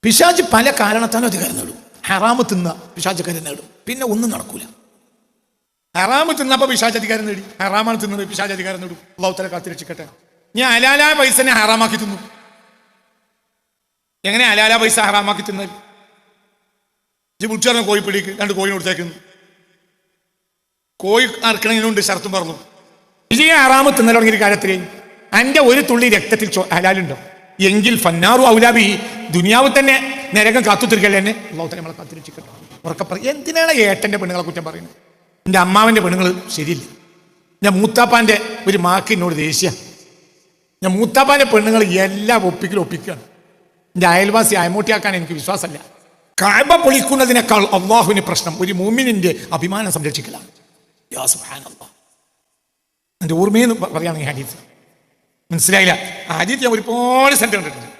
പിശാച് പല കാരണത്താലും അധികാരം നേടും. ഹറാമ് തിന്ന പിശാച് അധികാരം നേടും, പിന്നെ ഒന്നും നടക്കൂല. ഹറാമ് തിന്നപ്പോൾ പിശാച് അധികാരം നേടി, ഹറാമാണ് തിന്നത് പിശാച് അധികാരം നേടും. അല്ലാഹു തആല കാത്തിരക്ഷിക്കട്ടെ. ഞാൻ ഹലാലായ പൈസനെ ഹറാമാക്കി തിന്നു. എങ്ങനെ ഹലാലായ പൈസ ഹറാമാക്കി തിന്നത്? വിളിച്ചു കോഴിപ്പിടിക്ക് 2 കോഴിനെ കൊടുത്തേക്കുന്നു. കോഴി അറക്കണതിനുണ്ട് ഷർത്തും പറഞ്ഞു. ഈ ഹറാമ് തിന്നൽ തുടങ്ങിയ കാര്യത്തിൽ എൻ്റെ ഒരു തുള്ളി രക്തത്തിൽ ഹലാലുണ്ടോ എങ്കിൽ ഫന്നാറു ഔലാബി, ദുനിയാവ് തന്നെ നരകം കാത്തുത്തിരിക്കല്ലേ എന്നെ. അല്ലാഹു തആല നമ്മളെ കാത്തിരക്ഷിക്കട്ടെ. ഉറക്കെ പറയും. എന്തിനാണ് ഏട്ടൻ്റെ പെണ്ണുങ്ങളെ കുറ്റം പറയുന്നത്? എൻ്റെ അമ്മാവൻ്റെ പെണ്ണുങ്ങൾ ശരിയില്ല. ഞാൻ മൂത്താപ്പാൻ്റെ ഒരു മാക്ക് എന്നോട് ദേഷ്യ. ഞാൻ മൂത്താപ്പാൻ്റെ പെണ്ണുങ്ങൾ എല്ലാം ഒപ്പിക്കുകയാണ്. എൻ്റെ അയൽവാസി അയമൂട്ടിയാക്കാൻ എനിക്ക് വിശ്വാസമല്ല. കഅബ പൊളിക്കുന്നതിനേക്കാൾ അള്ളാഹുവിന് പ്രശ്നം ഒരു മുഅ്മിനിന്റെ അഭിമാനം സംരക്ഷിക്കലാണ്. യാ സുബ്ഹാനല്ലാഹ്. എൻ്റെ ഓർമ്മയെന്ന് പറയുകയാണ് ഈ ഹദീസ്. മനസ്സിലായില്ല? ഹദീസ് ഞാൻ ഒരുപാട് സ്ഥലത്ത് കണ്ടിട്ടുണ്ട്.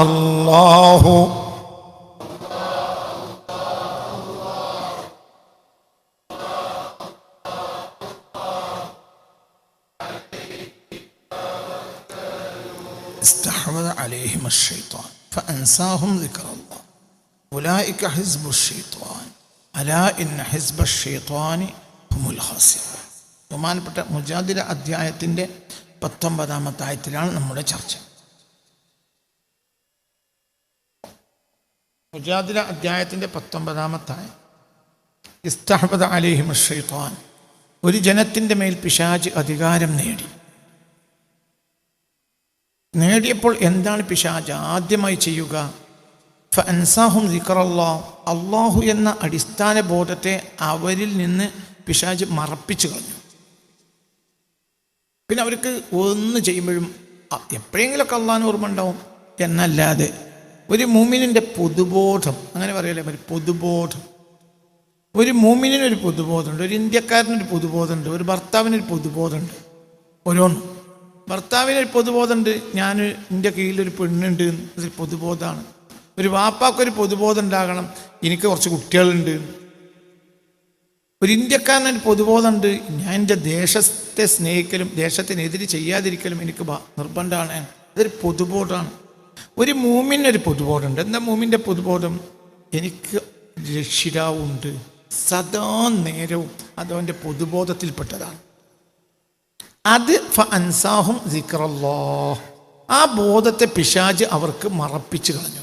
അല്ലാഹു استحوذ عليهم الشيطان فأنساهم ذكر الله أولئك حزب الشيطان ألا إن حزب الشيطان هم الخاسرون. ബഹുമാനപ്പെട്ട മുജാദില അധ്യായത്തിൻ്റെ 19-ാമത്തെ ആയത്തിലാണ് നമ്മുടെ ചർച്ച. മുജാദില അധ്യായത്തിൻ്റെ 19-ാമത്തെ ആയത്ത്. ഇസ്തഹ്വദ അലൈഹിം അശ്ശൈത്താൻ, ഒരു ജനത്തിൻ്റെ മേൽ പിശാച് അധികാരം നേടിയപ്പോൾ എന്താണ് പിശാച് ആദ്യമായി ചെയ്യുക? ഫഅൻസാഹും ദിക്റല്ലാഹ്, അള്ളാഹു എന്ന അടിസ്ഥാന ബോധത്തെ അവരിൽ നിന്ന് പിശാച് മറപ്പിച്ചു കളഞ്ഞു. പിന്നെ അവർക്ക് ഒന്ന് ചെയ്യുമ്പോഴും എപ്പോഴെങ്കിലുമൊക്കെ അള്ളാഹിന് ഓർമ്മ ഉണ്ടാവും എന്നല്ലാതെ ഒരു മുഅ്മിനിൻ്റെ പൊതുബോധം, അങ്ങനെ പറയല്ലേ, ഒരു പൊതുബോധം, ഒരു മുഅ്മിനിനൊരു പൊതുബോധമുണ്ട്, ഒരു ഇന്ത്യക്കാരനൊരു പൊതുബോധമുണ്ട്, ഒരു ഭർത്താവിനൊരു പൊതുബോധമുണ്ട്. ഓരോന്നും ഭർത്താവിനൊരു പൊതുബോധമുണ്ട്, ഞാൻ എൻ്റെ കീഴിലൊരു പെണ്ണുണ്ട്, അതൊരു പൊതുബോധമാണ്. ഒരു വാപ്പാക്കൊരു പൊതുബോധം ഉണ്ടാകണം, എനിക്ക് കുറച്ച് കുട്ടികളുണ്ട്. ഒരു ഇന്ത്യക്കാരനൊരു പൊതുബോധമുണ്ട്, ഞാൻ എൻ്റെ ദേശത്തെ സ്നേഹിക്കലും ദേശത്തിനെതിരെ ചെയ്യാതിരിക്കലും എനിക്ക് നിർബന്ധമാണ്. അതൊരു പൊതുബോധമാണ്. ഒരു മുഅ്മിനൊരു പൊതുബോധമുണ്ട്. എന്താ മുഅ്മിൻ്റെ പൊതുബോധം? എനിക്ക് രക്ഷിതാവുണ്ട്, സദാ നേരവും അതവൻ്റെ പൊതുബോധത്തിൽപ്പെട്ടതാണ്. അത് ഫഅൻസാഹും ദിക്റല്ലാഹ്, ആ ബോധത്തെ പിശാച് അവർക്ക് മറപ്പിച്ചു കളഞ്ഞു.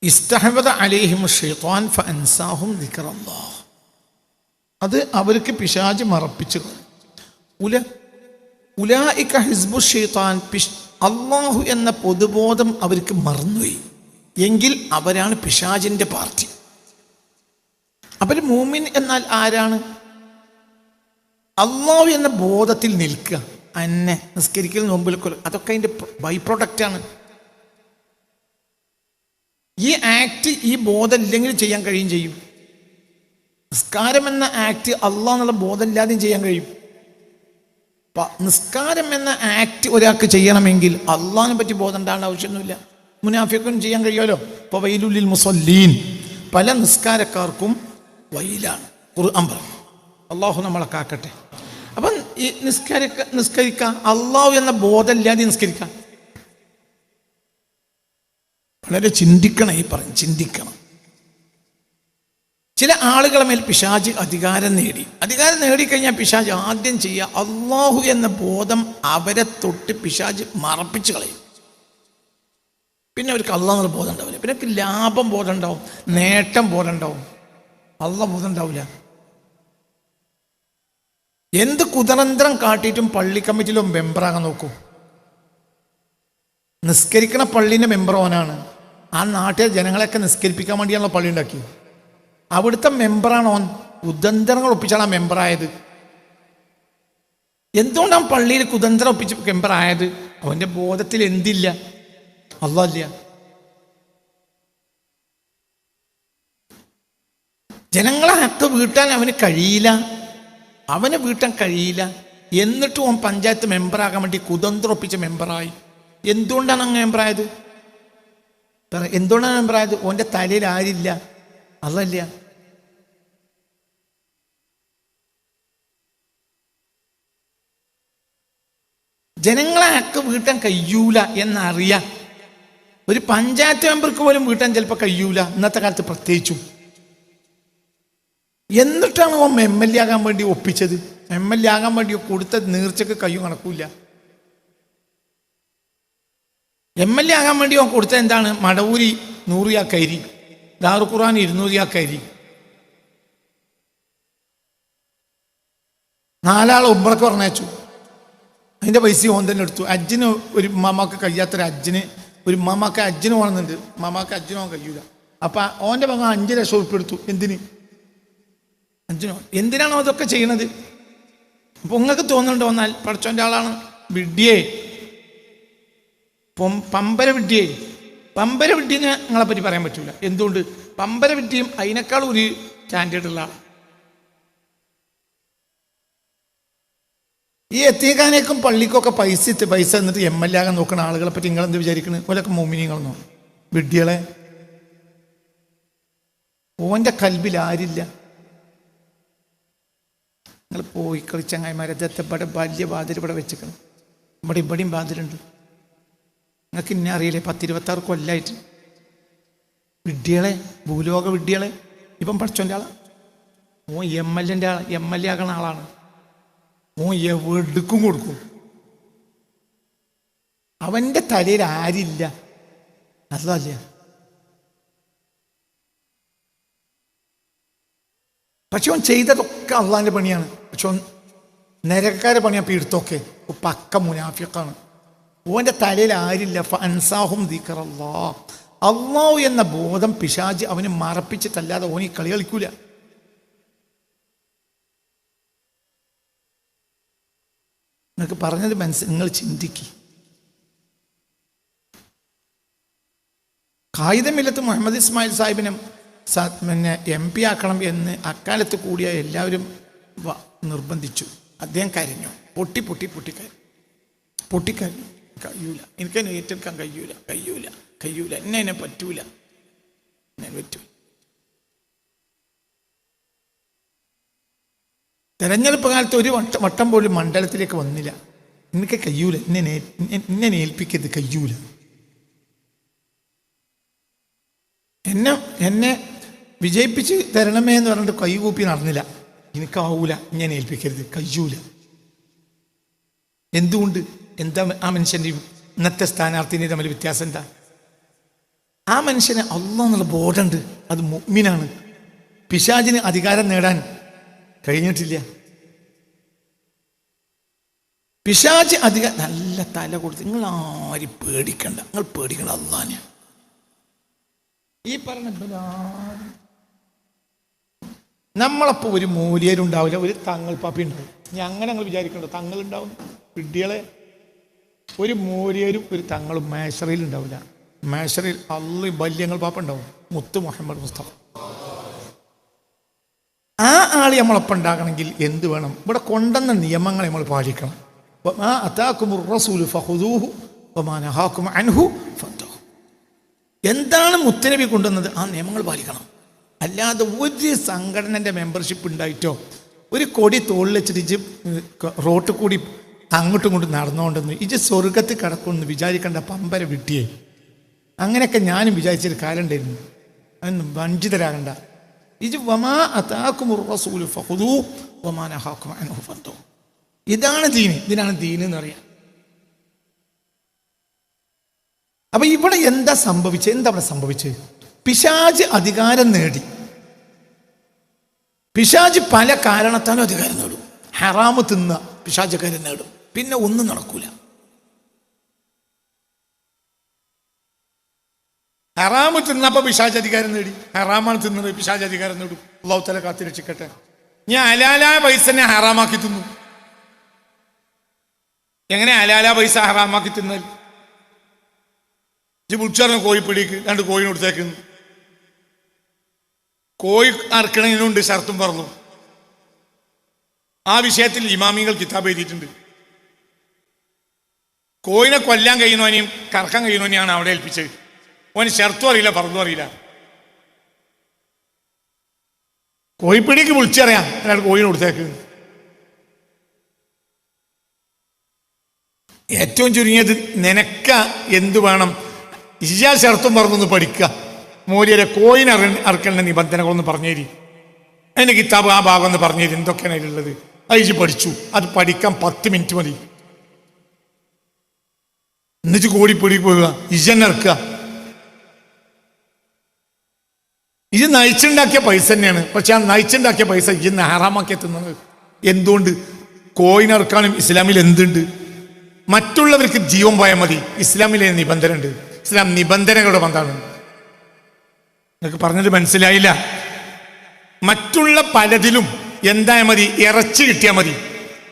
ഇസ്തഹ്വദ അലൈഹിം അശ്ശൈത്താൻ ഫഅൻസാഹും ദിക്റല്ലാഹ്, അത് അവർക്ക് പിശാച് മറപ്പിച്ചു കളഞ്ഞു. ഉലൈക ഹിസ്ബു ശൈത്താൻ, അള്ളാഹു എന്ന പൊതുബോധം അവർക്ക് മറന്നുപോയി എങ്കിൽ അവരാണ് പിശാചിൻ്റെ പാർട്ടി. അപ്പോൾ മുഅ്മിൻ എന്നാൽ ആരാണ്? അള്ളാഹു എന്ന ബോധത്തിൽ നിൽക്കുക, അന്നെ നിസ്കരിക്കൽ നോമ്പിൽ അതൊക്കെ അതിൻ്റെ ബൈ പ്രൊഡക്റ്റാണ്. ഈ ആക്ട് ഈ ബോധം ഇല്ലെങ്കിൽ ചെയ്യാൻ ചെയ്യും. നിസ്കാരം എന്ന ആക്ട് അള്ളാഹ് എന്നുള്ള ബോധം ഇല്ലാതെയും ചെയ്യാൻ കഴിയും. നിസ്കാരം എന്ന ആക്ട് ഒരാൾക്ക് ചെയ്യണമെങ്കിൽ അള്ളാഹിനെ പറ്റി ബോധം ഉണ്ടാകേണ്ട ആവശ്യമൊന്നുമില്ല. മുനാഫിഖിനും ചെയ്യാൻ കഴിയുമല്ലോ. ഇപ്പോൾ വൈലുലിൽ മുസല്ലീൻ, പല നിസ്കാരക്കാർക്കും വൈലാണ് ഖുർആൻ പറഞ്ഞു. അള്ളാഹു നമ്മളെ കാക്കട്ടെ. അപ്പം ഈ നിസ്കരിക്കാം അള്ളാഹു എന്ന ബോധം ഇല്ലാതെ നിസ്കരിക്കാം. വളരെ ചിന്തിക്കണം, ഈ പറഞ്ഞു ചിന്തിക്കണം. ചില ആളുകളെ മേൽ പിശാച് അധികാരം നേടിക്കഴിഞ്ഞാൽ പിശാച് ആദ്യം ചെയ്യുക അള്ളാഹു എന്ന ബോധം അവരെ തൊട്ട് പിശാച് മറപ്പിച്ചു കളയും. പിന്നെ അവർക്ക് അള്ളാഹ് എന്നുള്ള ബോധം ഉണ്ടാവില്ല. പിന്നെ അവർക്ക് ലാഭം ബോധം ഉണ്ടാവും, നേട്ടം ബോധം ഉണ്ടാവും, അള്ളാഹ് ബോധം ഉണ്ടാവില്ല. എന്ത് കുതന്ത്രം കാട്ടിയിട്ടും പള്ളി കമ്മിറ്റിയിലും മെമ്പറാകാൻ നോക്കൂ. നിസ്കരിക്കണ പള്ളീൻ്റെ മെമ്പർ ഓനാണ്. ആ നാട്ടിലെ ജനങ്ങളെയൊക്കെ നിസ്കരിപ്പിക്കാൻ വേണ്ടിയാണല്ലോ പള്ളി ഉണ്ടാക്കിയത്. അവിടുത്തെ മെമ്പറാണ് ഓൻ. കുതന്ത്രങ്ങൾ ഒപ്പിച്ചാണ് ആ മെമ്പറായത്. എന്തുകൊണ്ടാണ് പള്ളിയിൽ കുതന്ത്രം ഒപ്പിച്ച് മെമ്പറായത്? അവൻ്റെ ബോധത്തിൽ എന്തില്ല? അല്ലാഹ് ഇല്ല. ജനങ്ങളെ ഹക്ക് വീട്ടാൻ അവന് വീട്ടാൻ കഴിയില്ല. എന്നിട്ടും അവൻ പഞ്ചായത്ത് മെമ്പറാകാൻ വേണ്ടി കുതന്ത്രം ഒപ്പിച്ച മെമ്പറായി. എന്തുകൊണ്ടാണ് അങ്ങ് മെമ്പറായത്? എന്തുകൊണ്ടാണ് മെമ്പറായത്? ഓൻ്റെ തലയിൽ ആരില്ല? അല്ലാഹ് ഇല്ല. ജനങ്ങളെ ഹക്ക് വീട്ടാൻ കഴിയൂല എന്നറിയാം. ഒരു പഞ്ചായത്ത് മെമ്പർക്ക് പോലും വീട്ടാൻ ചിലപ്പോൾ കഴിയൂല, ഇന്നത്തെ കാലത്ത് പ്രത്യേകിച്ചും. എന്നിട്ടാണ് അവൻ MLA ആകാൻ വേണ്ടി ഒപ്പിച്ചത്. MLA ആകാൻ വേണ്ടി കൊടുത്ത നീർച്ചക്ക് കയ്യും കണക്കൂല. MLA ആകാൻ വേണ്ടി അവൻ കൊടുത്ത എന്താണ്? മടവൂരി 100 യാക്കരി, ദാറുൽ ഖുർആൻ 200 യാക്കരി, 4 ആളെ ഉംറക്ക് പറഞ്ഞയച്ചു. അതിൻ്റെ പൈസ ഓൻ തന്നെ എടുത്തു. ഹജ്ജിന് ഒരു മാമാക്ക് കഴിയാത്തൊരു ഒരു മാമാക്ക് ഹജ്ജിന് പോകണമെന്നുണ്ട്, മാമാക്ക് ഹജ്ജിന് പോകാൻ കഴിയൂല. അപ്പം ഓൻ്റെ മകൻ 5 ലക്ഷം ഉറുപ്പിക എടുത്തു. എന്തിന്? ഹജ്ജിനോ? എന്തിനാണോ അതൊക്കെ ചെയ്യണത്? അപ്പോൾ നിങ്ങൾക്ക് തോന്നുന്നുണ്ട് വന്നാൽ പഠിച്ചോൻ്റെ ആളാണ് വിഡ്ഢിയേ, പമ്പര വിഡ്ഢിയേ. പമ്പര വിഡ്ഢിനെ നിങ്ങളെ പറ്റി പറയാൻ പറ്റൂല. എന്തുകൊണ്ട്? പമ്പര വിഡ്ഢിയും അതിനേക്കാളും ഒരു സ്റ്റാൻഡേർഡുള്ള ആളാണ്. ഈ എത്തിയക്കാനേക്കും പള്ളിക്കൊക്കെ പൈസ എന്നിട്ട് MLA ആകാൻ നോക്കുന്ന ആളുകളെ പറ്റി നിങ്ങളെന്ത് വിചാരിക്കുന്നത്? ഓലൊക്കെ മോമിനികളെന്നോ വിഡ്ഢികളെ? ഓൻ്റെ കൽബിൽ ആരില്ല. നിങ്ങൾ പോയി കളിച്ചങ്ങായിമാരെ ഇവിടെ വലിയ ബാധ്യത ഇവിടെ വെച്ചിക്കണം. ഇവിടെയും ബാധ്യതയുണ്ട്. നിങ്ങൾക്ക് ഇന്നെ അറിയില്ലേ? 10-26 കൊല്ലമായിട്ട് വിഡ്ഢികളെ, ഭൂലോക വിഡ്ഢികളെ. ഇപ്പം പഠിച്ചോൻ്റെ ആളാണ് ഓൻ. MLA ആകണ ആളാണ് ഓൻ. എവിടേക്കും കൊടുക്കും. അവൻ്റെ തലയിൽ ആരില്ല. അതല്ല, പക്ഷെ അവൻ ചെയ്തതൊക്കെ അള്ളാൻ്റെ പണിയാണ്. പക്ഷെ ഓൻ നരകക്കാരെ പണിയാണ്. പീഡത്തൊക്കെ പക്ക മുനാഫിഖാണ്. ഓൻ്റെ തലയിൽ ആരില്ല. ഫഅൻസാഹും ദിക്റല്ലാഹ്, അള്ളാഹു എന്ന ബോധം പിശാച് അവന് മറപ്പിച്ചിട്ടല്ലാതെ ഓൻ ഈ കളി കളിക്കൂല. നിങ്ങൾക്ക് പറഞ്ഞത് നിങ്ങൾ ചിന്തിക്ക്. ഖായിദമില്ലത്ത് മുഹമ്മദ് ഇസ്മായിൽ സാഹിബിനെ MP ആക്കണം എന്ന് അക്കാലത്ത് കൂടിയ എല്ലാവരും നിർബന്ധിച്ചു. അദ്ദേഹം കരഞ്ഞു, പൊട്ടിക്കരഞ്ഞു. കഴിയൂല, എനിക്കതിനെ ഏറ്റെടുക്കാൻ കഴിയൂല, എന്നെ പറ്റൂല. തെരഞ്ഞെടുപ്പ് കാലത്ത് ഒരു വട്ടം പോലും മണ്ഡലത്തിലേക്ക് വന്നില്ല. എനിക്ക് കഴിയൂല, എന്നെ ഏൽപ്പിക്കരുത്, കഴിയൂല. എന്നെ വിജയിപ്പിച്ച് തരണമേ എന്ന് പറഞ്ഞിട്ട് കൈകൂപ്പി നടന്നില്ല. എനിക്കാവൂല, ഞാൻ ഏൽപ്പിക്കരുത്, കഴിയൂല. എന്തുകൊണ്ട്? എന്താ ആ മനുഷ്യൻ്റെയും ഇന്നത്തെ സ്ഥാനാർത്ഥിൻ്റെയും തമ്മിൽ വ്യത്യാസം എന്താ? ആ മനുഷ്യന് അല്ലാഹ് എന്നുള്ള ബോധമുണ്ട്, അത് മുഅ്മിനാണ്. പിശാചിന് അധികാരം നേടാൻ കഴിഞ്ഞിട്ടില്ല. പിശാച് നല്ല തല കൊടുത്ത് നിങ്ങൾ ആരും പേടിക്കണ്ട, അല്ലാഹനെ. ഈ പറഞ്ഞ നമ്മളപ്പോൾ ഒരു മൂല്യരുണ്ടാവില്ല, ഒരു തങ്ങൾ പാപ്പി ഉണ്ടാവും. ഞാൻ അങ്ങനെ ഞങ്ങൾ വിചാരിക്കണ്ടോ തങ്ങളുണ്ടാവും? വിഡ്ഢികളെ, ഒരു മൂല്യരും ഒരു തങ്ങളും മേശറയിൽ ഉണ്ടാവില്ല. മേശറയിൽ അള്ളി ബല്യങ്ങൾ പാപ്പ ഉണ്ടാവും, മുത്ത് മുഹമ്മദ് മുസ്തഫ. ആ ആള് നമ്മളൊപ്പം ഉണ്ടാകണമെങ്കിൽ എന്ത് വേണം? ഇവിടെ കൊണ്ടുവന്ന നിയമങ്ങൾ നമ്മൾ പാലിക്കണം. എന്താണ് മുത്തനബി കൊണ്ടുവന്നത്? ആ നിയമങ്ങൾ പാലിക്കണം. അല്ലാതെ ഒരു സംഘടനൻ്റെ മെമ്പർഷിപ്പ് ഉണ്ടായിട്ടോ ഒരു കൊടി തോളിൽ വെച്ചിട്ട് ഇജ് റോട്ടിൽ കൂടി അങ്ങോട്ടും ഇങ്ങോട്ടും നടന്നുകൊണ്ടെന്ന് ഇജ് സ്വർഗത്തിൽ കിടക്കുമെന്ന് വിചാരിക്കേണ്ട പമ്പര വിട്ടിയേ. അങ്ങനെയൊക്കെ ഞാനും വിചാരിച്ചൊരു കാലം ഉണ്ടായിരുന്നു. അതൊന്നും വഞ്ചിതരാകണ്ട. ഇജ് വമാ അതാകുമുർ റസൂലു ഫഖുദൂഹു വമാ നഹാകും അൻഹു ഫന്തഹു. ഇതിനാണ് ദീൻ എന്ന് പറയാം. അപ്പൊ ഇവിടെ എന്താ സംഭവിച്ചത്? പിശാച് അധികാരം നേടി. പിശാച് പല കാരണത്താലും അധികാരം നേടും. ഹറാമ് തിന്ന പിശാച് കാര്യം നേടും, പിന്നെ ഒന്നും നടക്കൂല. ഹറാമ് തിന്നപ്പോ പിശാച് അധികാരം നേടി. ഹറാമാണ് തിന്നത്, പിശാച് അധികാരം നേടും. അല്ലാഹു തആല കാത്ത് രക്ഷിക്കട്ടെ. ഞാൻ ഹലാലായ പൈസനെ ഹറാമാക്കി തിന്നു. എങ്ങനെ ഹലാലായ പൈസ ഹറാമാക്കി തിന്നൽ? വിളിച്ചറിഞ്ഞ കോഴിപ്പിടിക്ക് 2 കോഴിനെ കൊടുത്തേക്കുന്നു. കോഴി അറക്കണതിനുണ്ട് ഷർത്തും പറഞ്ഞു. ആ വിഷയത്തിൽ ഇമാമിങ്ങൾ കിതാബ് എഴുതിയിട്ടുണ്ട്. കോഴിനെ കൊല്ലാൻ കഴിയുന്നവനെയും കറക്കാൻ കഴിയുന്നവനെയാണ് അവിടെ ഏൽപ്പിച്ചത്. ഓന് ഷർത്തും അറിയില്ല, ഫർളും അറിയില്ല. കോഴിപ്പിടിക്ക് വിളിച്ചറിയാം, 2 കോഴിനെ കൊടുത്തേക്ക്. ഏറ്റവും ചുരുങ്ങിയത് നിനക്ക എന്തു വേണം? ഇജാ ഷർത്തും പറഞ്ഞൊന്ന് പഠിക്കുക. മൂല്യരെ കോയിൻ അറക്കലിൻ്റെ നിബന്ധനകളൊന്ന് പറഞ്ഞേരി. അതിൻ്റെ കിതാബ് ആ ഭാഗം ഒന്ന് പറഞ്ഞേരി. എന്തൊക്കെയാണ് അതിലുള്ളത്? അത് പഠിച്ചു. അത് പഠിക്കാൻ 10 മിനിറ്റ് മതി. എന്നിട്ട് കോടിപ്പൊടി പോവുക, ഇജന്നിറക്കുക. ഇത് നയിച്ചുണ്ടാക്കിയ പൈസ തന്നെയാണ്. പക്ഷെ ആ നയിച്ചുണ്ടാക്കിയ പൈസ ഇന്ന് ഹറാമാക്കി എത്തുന്നത് എന്തുകൊണ്ട്? കോയിൻ ഇറക്കാനും ഇസ്ലാമിൽ എന്തുണ്ട്? മറ്റുള്ളവർക്ക് ജീവൻ പോയാൽ മതി. ഇസ്ലാമിലെ നിബന്ധന ഉണ്ട്. ഇസ്ലാം നിബന്ധനകളുടെ ബന്ധാണ്. നിങ്ങൾക്ക് പറഞ്ഞത് മനസ്സിലായില്ല. മറ്റുള്ള പലതിലും എന്തായാൽ മതി? ഇറച്ചി കിട്ടിയാൽ മതി.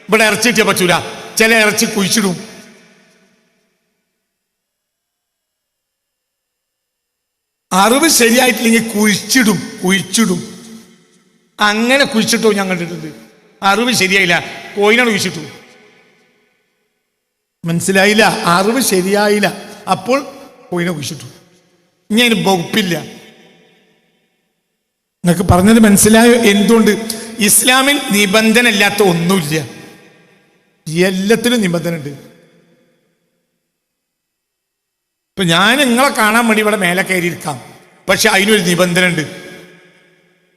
ഇവിടെ ഇറച്ചി കിട്ടിയാൽ പറ്റൂല. ചില ഇറച്ചി കുഴിച്ചിടും. അറിവ് ശരിയായിട്ടില്ലെങ്കിൽ കുഴിച്ചിടും. അങ്ങനെ കുഴിച്ചിട്ടോ ഞാൻ കണ്ടിട്ടുണ്ട്. അറിവ് ശരിയായില്ല, കോയിനാണ് കുഴിച്ചിട്ടു. മനസ്സിലായില്ല? അറിവ് ശരിയായില്ല, അപ്പോൾ കോയിനെ കുഴിച്ചിട്ടു. ഇനി അതിന് വകുപ്പില്ല. നിങ്ങൾക്ക് പറഞ്ഞത് മനസ്സിലായോ? എന്തുകൊണ്ട്? ഇസ്ലാമിൽ നിബന്ധന ഇല്ലാത്ത ഒന്നുമില്ല. എല്ലാത്തിനും നിബന്ധന ഉണ്ട്. ഇപ്പൊ ഞാൻ നിങ്ങളെ കാണാൻ വേണ്ടി ഇവിടെ മേലെ കയറിയിരിക്കാം, പക്ഷെ അതിനൊരു നിബന്ധന ഉണ്ട്.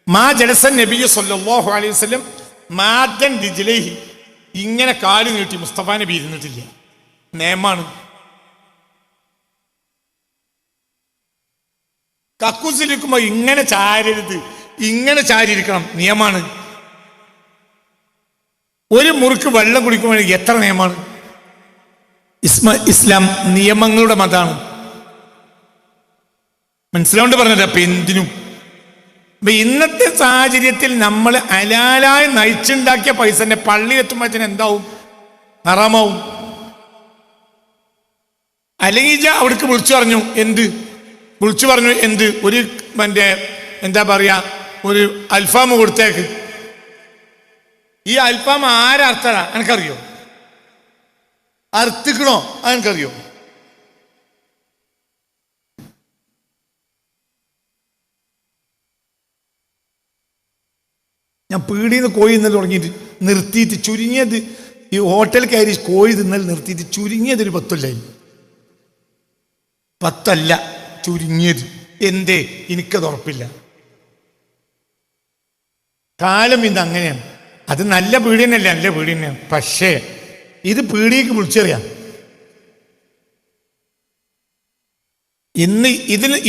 മാ ജലസൻ നബി സല്ലല്ലാഹു അലൈഹി വസല്ലം മാദൻ റിജ്ലൈഹി, ഇങ്ങനെ കാല് നീട്ടി മുസ്തഫ നബി ഇരുന്നിട്ടില്ല. നിയമാണ്. കക്കൂസിലിരിക്കുമ്പോ ഇങ്ങനെ ചാരരുത്, ഇങ്ങനെ ചാരിയിരിക്കണം. നിയമാണ്. ഒരു മുറുക്ക് വെള്ളം കുടിക്കുമ്പോൾ എത്ര നിയമാണ്? ഇസ്ലാം നിയമങ്ങളുടെ മതമാണ്. മനസ്സിലാണ്ട് പറഞ്ഞത്. അപ്പൊ എന്തിനും ഇന്നത്തെ സാഹചര്യത്തിൽ നമ്മൾ ഹലാലായി നയിച്ചുണ്ടാക്കിയ പൈസന്റെ പള്ളിയിലെത്തുമ്പോഴത്തേന് എന്താവും? ഹറാമാവും. അല്ലെങ്കിൽ അവിടേക്ക് വിളിച്ചു പറഞ്ഞു എന്ത്? ഒരു എന്താ പറയാ, ഒരു അൽഫാം കൊടുത്തേക്ക്. ഈ അൽഫാം ആരർത്ഥതാ എനിക്കറിയോ? അർത്ഥിക്കണോ അതെനിക്കറിയോ? ഞാൻ പീടിയിൽ നിന്ന് കോഴി തിന്നൽ തുടങ്ങിയിട്ട് നിർത്തിയിട്ട് ചുരുങ്ങിയത്, ഈ ഹോട്ടൽ കയറി കോഴി തിന്നൽ നിർത്തിയിട്ട് ചുരുങ്ങിയത് ഒരു 10 കൊല്ലായി. 10 അല്ല, ചുരുങ്ങിയത്. എന്തേ? എനിക്കത് ഉറപ്പില്ല. കാലം ഇന്ന് അങ്ങനെയാണ്. അത് നല്ല പീടി തന്നെയല്ല, നല്ല പീടി തന്നെയാണ്. പക്ഷേ ഇത് പീടിയേക്ക് വിളിച്ചറിയാം. ഇന്ന്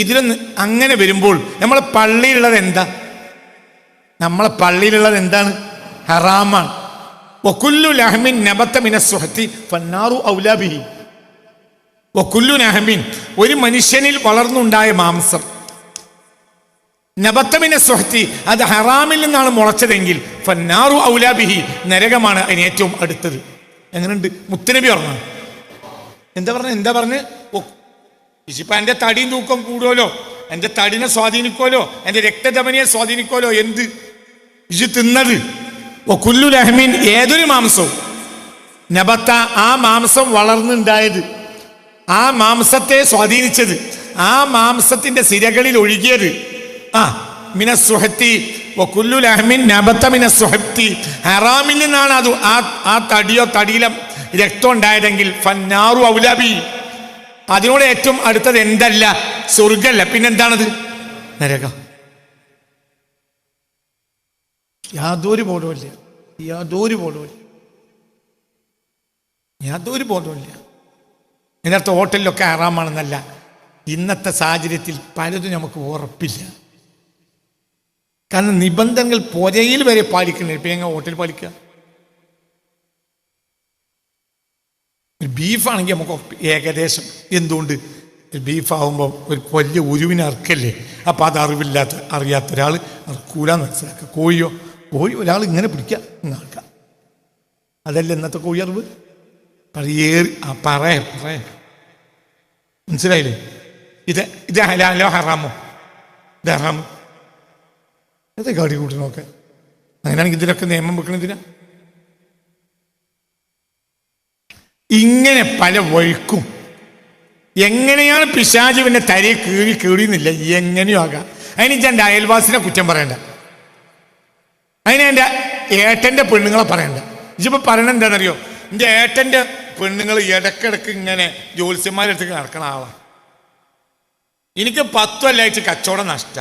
ഇതിലൊന്ന് അങ്ങനെ വരുമ്പോൾ നമ്മളെ പള്ളിയിലുള്ളത് എന്താ? നമ്മളെ പള്ളിയിലുള്ളത് എന്താണ്? ഹറാമാണ്. വകുല്ലു ലഹ്മിൻ നബത മിനസ് സുഹതി ഫന്നാറു ഔലാ ബിഹി. വകുല്ലു ലഹ്മിൻ, ഒരു മനുഷ്യനിൽ വളർന്നുണ്ടായ മാംസം, നബത മിനസ് സുഹതി, അത് ഹറാമിൽ നിന്നാണ് മുളച്ചതെങ്കിൽ ഫന്നാറു ഔലാ ബിഹി, നരകമാണ് അതിന് ഏറ്റവും അടുത്തത്. എങ്ങനെയുണ്ട്? മുത്തനബി പറഞ്ഞു. എന്താ പറഞ്ഞ്? ഇപ്പൊ എൻ്റെ തടിയും തൂക്കം കൂടുമല്ലോ, എൻ്റെ തടിനെ സ്വാധീനിക്കുമല്ലോ, എൻ്റെ രക്തധമനിയെ സ്വാധീനിക്കുമല്ലോ. എന്ത് ഇജ് തിന്നത്? കുല്ലു ലഹ്മീൻ, ഏതൊരു മാംസവും, നബത്ത, ആ മാംസം വളർന്നുണ്ടായത്, ആ മാംസത്തെ സ്വാധീനിച്ചത്, ആ മാംസത്തിന്റെ സിരകളിൽ ഒഴുകിയത്, മിനസ്സുഹത്തി വകുല്ലു ലഹ്മിൻ നബത്ത മിനസ്സുഹത്തി, ഹറാമിൽ നിന്നാണ് അത് ആ തടിയിലെ രക്തം ഉണ്ടായതെങ്കിൽ ഫന്നാറു ഔലാബി, അതിനോട് ഏറ്റവും അടുത്തത് എന്തല്ല? സ്വർഗല്ല, പിന്നെന്താണത്? നരകം. യാതൊരു ബോധവുമില്ല. ഇതിനകത്ത് ഹോട്ടലിലൊക്കെ ഹറാമാണെന്നല്ല, ഇന്നത്തെ സാഹചര്യത്തിൽ പലതും നമുക്ക് ഉറപ്പില്ല. കാരണം നിബന്ധനകൾ പുരയിൽ വരെ പാലിക്കുന്നില്ല. ഇപ്പം എങ്ങനെ ഹോട്ടൽ പാലിക്കുക? ബീഫാണെങ്കിൽ നമുക്ക് ഏകദേശം, എന്തുകൊണ്ട്? ബീഫാകുമ്പോൾ ഒരു വലിയ ഉരുവിനെ അറക്കല്ലേ, അപ്പം അത് അറിയാത്ത ഒരാൾ അറക്കൂലാന്ന് മനസ്സിലാക്കുക. കോഴി ഒരാൾ ഇങ്ങനെ പിടിക്കുക, ഇങ്ങനെ ആൾക്കാം. അതല്ല ഇന്നത്തെ കോഴി അറിവ്. പറയാ മനസ്സിലായില്ലേ? ഇത് ഹലാലോ ഹറാമോ? ഇത് ഹറാമോ? ഇത് കാടി കൂട്ടണമൊക്കെ. അങ്ങനെയാണെങ്കിൽ ഇതിലൊക്കെ നിയമം വെക്കണതിനാ? ഇങ്ങനെ പല വഴിക്കും എങ്ങനെയാണ് പിശാചുവിൻ്റെ തലയെ കീഴിന്നില്ല, എങ്ങനെയോ ആകാം. അതിന് എൻ്റെ അയൽവാസിനെ കുറ്റം പറയണ്ട, അതിന് എൻ്റെ ഏട്ടൻ്റെ പെണ്ണുങ്ങളെ പറയണ്ട. ഇതിപ്പോൾ പറയണ എന്താണെന്നറിയോ? എൻ്റെ ഏട്ടൻ്റെ പെണ്ണുങ്ങൾ ഇടക്കിടക്ക് ഇങ്ങനെ ജ്യോത്സ്യന്മാരെടുത്ത് നടക്കണ ആളാണ്. എനിക്ക് 10 കൊല്ലമായിട്ട് കച്ചവടം നഷ്ട.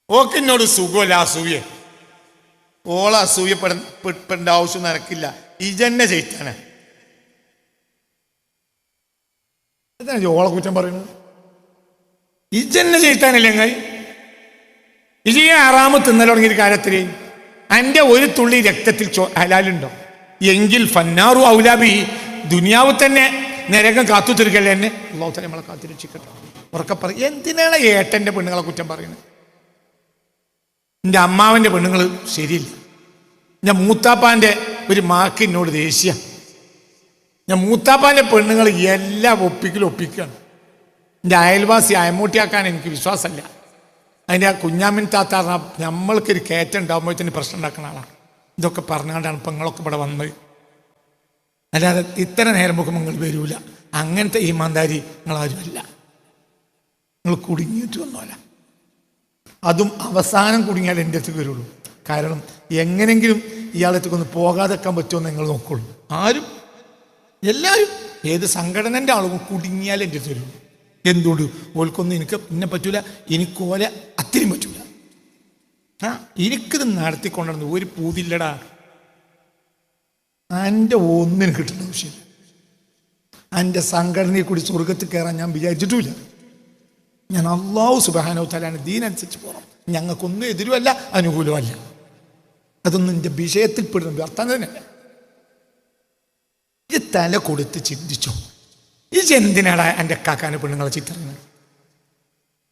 ഓക്കെന്നോട് സുഖമല്ല, അസൂയ. ഓളെ അസൂയപ്പെടേണ്ട ആവശ്യം നടക്കില്ല. ഇജന്നെ ചെയ്താനെ ഓളെ കുറ്റം പറയുന്നത്. ഇജന്നെ ചെയ്താനല്ലേ അങ്ങായി. ഇജ ഈ ആറാമ തിന്നൽ തുടങ്ങിയ കാര്യത്തിൽ എൻ്റെ ഒരു തുള്ളി രക്തത്തിൽ ഹലാലുണ്ടോ എങ്കിൽ ഫന്നാറു ഔലാബി, ദുനിയാവ് തന്നെ നരകം കാത്തു തീർക്കല്ലേ എന്നെ. അള്ളാഹു തആല നമ്മളെ കാത്തിരക്ഷിക്കട്ടെ. ഉറക്കെ പറയും, എന്തിനാണ് ഏട്ടൻ്റെ പെണ്ണുങ്ങളെ കുറ്റം പറയുന്നത്? എൻ്റെ അമ്മാവൻ്റെ പെണ്ണുങ്ങൾ ശരിയില്ല. ഞാൻ മൂത്താപ്പാൻ്റെ ഒരു മാക്ക് എന്നോട് ദേഷ്യ. ഞാൻ മൂത്താപ്പാൻ്റെ പെണ്ണുങ്ങൾ എല്ലാം ഒപ്പിക്കുകയാണ്. എൻ്റെ അയൽവാസി അയമൂട്ടിയാക്കാൻ എനിക്ക് വിശ്വാസമല്ല. അതിൻ്റെ ആ കുഞ്ഞാമിൻ താത്ത നമ്മൾക്കൊരു കയറ്റം ഉണ്ടാകുമ്പോഴത്തേന് പ്രശ്നം ഉണ്ടാക്കുന്ന ആളാണ്. ഇതൊക്കെ പറഞ്ഞുകൊണ്ടാണ് ഇപ്പം നിങ്ങളൊക്കെ ഇവിടെ വന്നത്. അല്ലാതെ ഇത്ര നേരം മുഖം നിങ്ങൾ വരൂല. അങ്ങനത്തെ ഈമാന്താരി നിങ്ങളാരുമല്ല. നിങ്ങൾ കുടുങ്ങിയിട്ട് വന്നോല. അതും അവസാനം കുടുങ്ങിയാൽ എൻ്റെ അടുത്ത് വരുള്ളൂ. കാരണം എങ്ങനെങ്കിലും ഇയാളത്തേക്ക് ഒന്ന് പോകാതെക്കാൻ പറ്റുമെന്ന് നിങ്ങൾ നോക്കുള്ളൂ. ആരും എല്ലാവരും ഏത് സംഘടനൻ്റെ ആളും കുടുങ്ങിയാൽ എൻ്റെ അടുത്ത് വരുള്ളൂ. എന്തുകൊണ്ട്? ഓൽക്കൊന്നും എനിക്ക് എന്നെ പറ്റൂല, എനിക്കോലെ അത്തിനും പറ്റൂല. എനിക്കിത് നടത്തിക്കൊണ്ടിരുന്നു ഒരു പൂതില്ലടാ. എൻ്റെ ഒന്നിനും കിട്ടുന്ന വിഷയം. എൻ്റെ സംഘടനയെ കൂടി സ്വർഗത്തിൽ കയറാൻ ഞാൻ വിചാരിച്ചിട്ടുമില്ല. ഞാൻ അല്ലാഹു സുബ്ഹാനഹു തആലയുടെ ദീനനുസരിച്ച് പോകണം. ഞങ്ങൾക്കൊന്നും എതിരുമല്ല അനുകൂലമല്ല. അതൊന്നും എൻ്റെ വിഷയത്തിൽ പെടുന്ന വർത്താനം തന്നെയല്ല. ഈ തല കൊടുത്ത് ചിന്തിച്ചോ, ഇജ് എന്തിനാടാ എൻ്റെ കാക്കാനെ പെണ്ണുങ്ങളെ ചിത്രങ്ങൾ?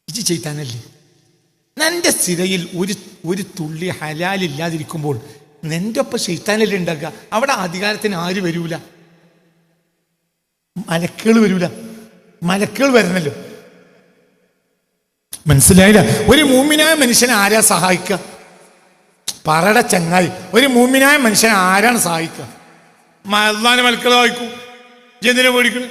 ഇജ് ചെയ്താനല്ലേ? എൻ്റെ സ്ഥിരയിൽ ഒരു തുള്ളി ഹലാലില്ലാതിരിക്കുമ്പോൾ നിൻ്റെ ഒപ്പം ശൈത്താനല്ലേ ഉണ്ടാക്കുക? അവിടെ അധികാരത്തിന് ആര് വരൂല? മലക്കുകൾ വരൂല. മലക്കുകൾ വരണല്ലോ. മനസ്സിലായില്ല? ഒരു മൂമിനായ മനുഷ്യനെ ആരാ സഹായിക്കുക? പറട ചങ്ങായി, ഒരു മൂമിനായ മനുഷ്യനെ ആരാണ് സഹായിക്കുക? അല്ലാഹുവിനെ മലക്കുകൾ സഹായിക്കും. എന്തിനാ പേടിക്കണം?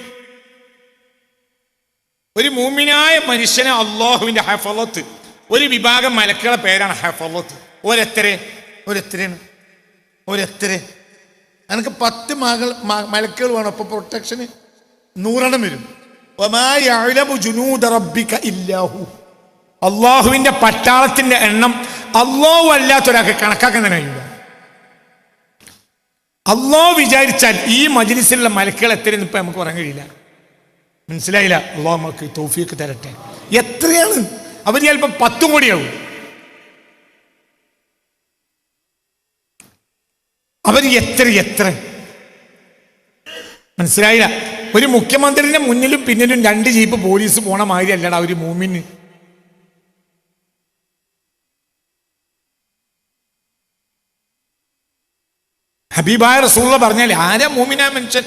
ഒരു മൂമിനായ മനുഷ്യനെ അള്ളാഹുവിൻ്റെ ഹഫളത്ത്, ഒരു വിഭാഗം മലക്കുകളെ പേരാണ് ഹഫളത്ത്. ഒരെത്ര എനിക്ക് 10 മലക്കുകൾ വേണം. അപ്പൊ പ്രൊട്ടക്ഷന് 100 വരും. വമാ യഅലമു ജുനൂദ റബ്ബിക ഇല്ലാഹു. അള്ളാഹുവിൻ്റെ പട്ടാളത്തിൻ്റെ എണ്ണം അള്ളാഹു അല്ലാത്തൊരാൾക്ക് കണക്കാക്കാൻ തന്നെ കഴിയില്ല. അള്ളാഹു വിചാരിച്ചാൽ ഈ മജ്ലിസിലുള്ള മലക്കുകൾ എത്രയെന്ന് ഇപ്പം നമുക്ക് പറയാൻ കഴിയില്ല. മനസ്സിലായില്ല? അള്ളാഹു നമുക്ക് തൗഫീഖ് തരട്ടെ. എത്രയാണ് അവർ? ചിലപ്പോൾ 10 കോടിയാവും. അവർ എത്ര മനസ്സിലായില്ല? ഒരു മുഖ്യമന്ത്രിന്റെ മുന്നിലും പിന്നിലും 2 ജീപ്പ് പോലീസ് പോണ മാതിരി അല്ലടാ ഒരു മൂമിന്. ഹബീബായ റസൂലുള്ള പറഞ്ഞാൽ ആരാ മൂമിനാ മനുഷ്യൻ?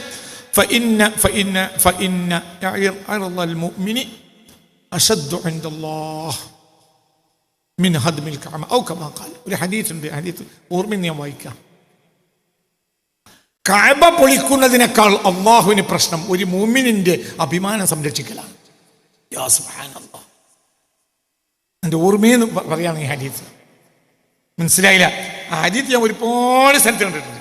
ഒരു ഹദീസ് ഉണ്ട്, ഹദീസ് ഓർമ്മ ഞാൻ വായിക്കാം. കഅബ പൊളിക്കുന്നതിനേക്കാൾ അള്ളാഹുവിന് പ്രശ്നം ഒരു മുഅ്മിനിന്റെ അഭിമാനം സംരക്ഷിക്കലാണ്. യാ സുബ്ഹാനല്ലാഹ്, എൻ്റെ ഓർമ്മയെന്ന് പറയാണ് ഈ ഹദീസ്. മനസ്സിലായില്ല? ആ ഹദീസ് ഞാൻ ഒരുപാട് സ്ഥലത്ത് കണ്ടിട്ടുണ്ട്.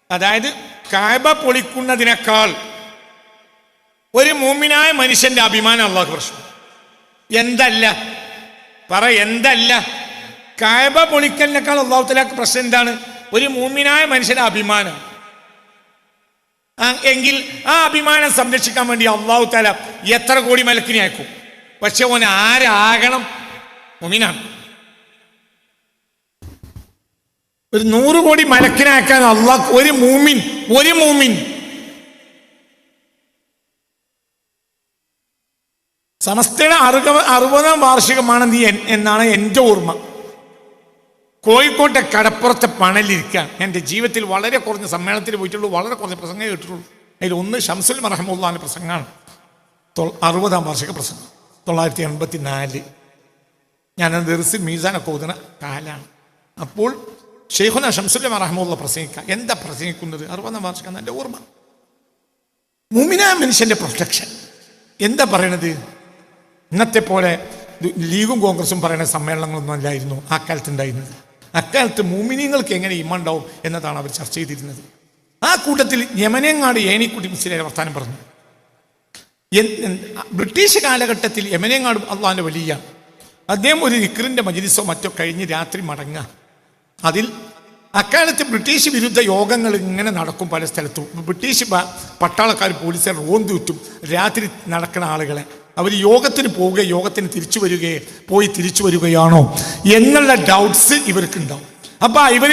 അതായത് കഅബ പൊളിക്കുന്നതിനേക്കാൾ ഒരു മുഅ്മിനായ മനുഷ്യന്റെ അഭിമാനം അള്ളാഹു പ്രശ്നം. എന്തല്ല കഅബ പൊളിക്കലിനേക്കാൾ അള്ളാഹു തആലക്ക് പ്രശ്നം എന്താണ്? ഒരു മുഅ്മിനായ മനുഷ്യന്റെ അഭിമാനം. എങ്കിൽ ആ അഭിമാനം സംരക്ഷിക്കാൻ വേണ്ടി അള്ളാഹു തആല എത്ര കോടി മലക്കിനെ അയക്കും. പക്ഷെ ഓൻ ആരാകണം? മുഅ്മിനാണ്. ഒരു 100 കോടി മലക്കിനെ അയക്കാൻ അള്ളാഹ് ഒരു മൂമിൻ സമസ്തയുടെ 60ാം വാർഷികമാണ് എന്നാണ് എൻ്റെ ഓർമ്മ. കോഴിക്കോട്ടെ കടപ്പുറത്തെ പണലിരിക്കാൻ എൻ്റെ ജീവിതത്തിൽ വളരെ കുറഞ്ഞ സമ്മേളനത്തിൽ പോയിട്ടുള്ളൂ, വളരെ കുറഞ്ഞ പ്രസംഗം കേട്ടിട്ടുള്ളൂ. അതിലൊന്ന് ഷംസുൽ റഹ്മത്തുള്ളാഹിന്റെ പ്രസംഗമാണ്. 60ാം വാർഷിക പ്രസംഗം 1984. ഞാനത് ദർസിൽ മീസാനൊക്കെ ഓതുന്ന കാലാണ്. അപ്പോൾ ഷെയ്ഖുന ഷംസുൽ റഹ്മത്തുള്ള പ്രസംഗിക്കുക. എന്താ പ്രസംഗിക്കുന്നത്? 60ാം വാർഷികം എൻ്റെ ഓർമ്മ. മുഅ്മിനായ മനുഷ്യൻ്റെ പ്രൊട്ടക്ഷൻ എന്താ പറയണത്? ഇന്നത്തെ പോലെ ലീഗും കോൺഗ്രസും പറയുന്ന സമ്മേളനങ്ങളൊന്നും അല്ലായിരുന്നു ആ കാലത്ത് ഉണ്ടായിരുന്നത്. അക്കാലത്ത് മുഅ്മിനീങ്ങൾക്ക് എങ്ങനെ ഈമാൻ ഉണ്ടാവും എന്നതാണ് അവർ ചർച്ച ചെയ്തിരുന്നത്. ആ കൂട്ടത്തിൽ യമനേങ്ങാട് ഏണിക്കുട്ടി മുസ്ലിയാർ വർത്താനം പറഞ്ഞു. ബ്രിട്ടീഷ് കാലഘട്ടത്തിൽ യമനേങ്ങാടും അള്ളാഹിൻ്റെ വലിയ അദ്ദേഹം ഒരു ദിക്റിൻ്റെ മജ്‌ലിസോ മറ്റോ കഴിഞ്ഞ് രാത്രി മടങ്ങുക. അതിൽ അക്കാലത്ത് ബ്രിട്ടീഷ് വിരുദ്ധ യോഗങ്ങൾ ഇങ്ങനെ നടക്കും പല സ്ഥലത്തും. ബ്രിട്ടീഷ് പട്ടാളക്കാർ പോലീസുകാർ റോന്ത് ചുറ്റും രാത്രി നടക്കുന്ന ആളുകളെ അവർ യോഗത്തിന് പോവുക, യോഗത്തിന് തിരിച്ചു വരികയോ പോയി തിരിച്ചു വരികയാണോ എന്നുള്ള ഡൗട്ട്സ് ഇവർക്കുണ്ടാവും. അപ്പോൾ ഇവർ